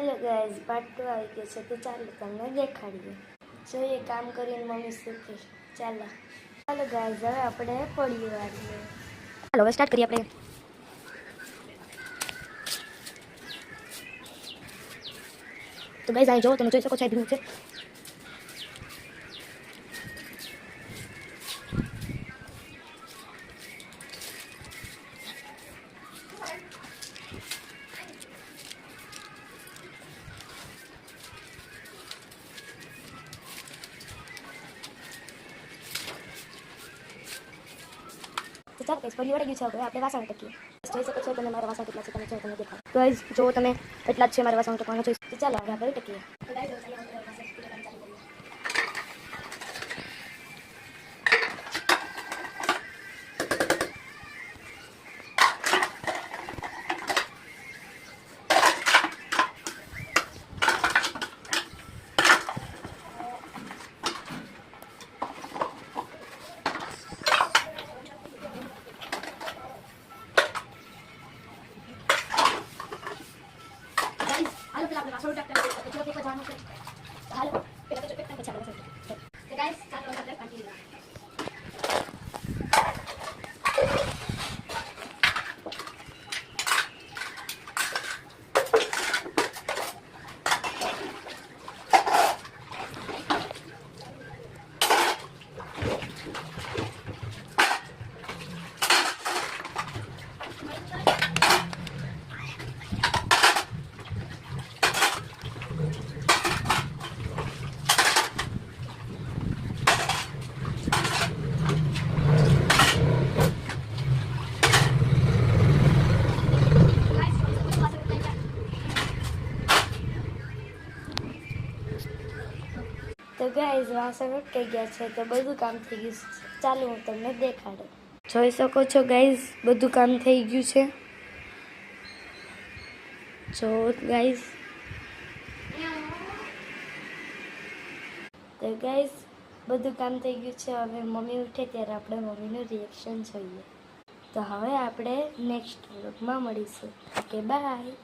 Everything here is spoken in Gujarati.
हेलो गाइस पार्ट 2 આવી ગયો છે તો ચાલો તમને દેખાડીએ જોઈએ કામ કરીને મમ્મી શું કહે ચાલો ચાલો ગાઈસ હવે આપણે પડીએ વાળીએ ચાલો હવે સ્ટાર્ટ કરીએ આપણે તો ગાઈસ અહીં જો તમે જોઈ શકો છો ભીનું છે तो चालो गाइस फरी वळगी છે હવે આપણે વાસણ ટકીએ જોઈ શકો છો તમે મારા વાસણ કેટલા છે તમે જો તમને દેખાય ગાઈસ જો તમે એટલા જ છે મારા વાસણ ટકવાના જોઈ તો ચાલો હવે આપણે ટકીએ તો ગાઈસ ચાલો આપણે વાસણ ટકીએ ચાલુ કરીએ આપણે વાસણ ટકતા તો જો કે જાણો છે હાલો પેલા તો ટકતા પછી આપણે તો ગાઈસ ચાલો આપણે પાટી લઈએ तो गाइस वासण ઉટકી ગયા છે તો બધું કામ થઈ ગયું છે ચાલો હું તમને દેખાડું જોઈ શકો છો ગાइस બધું કામ થઈ ગયું છે જો ગાइस તો ગાइस બધું કામ થઈ ગયું છે હવે મમ્મી ઉઠે ત્યારે આપણે મમ્મીનું રિએક્શન જોઈએ તો હવે આપણે નેક્સ્ટ વ્લોગમાં મળીશું ઓકે બાય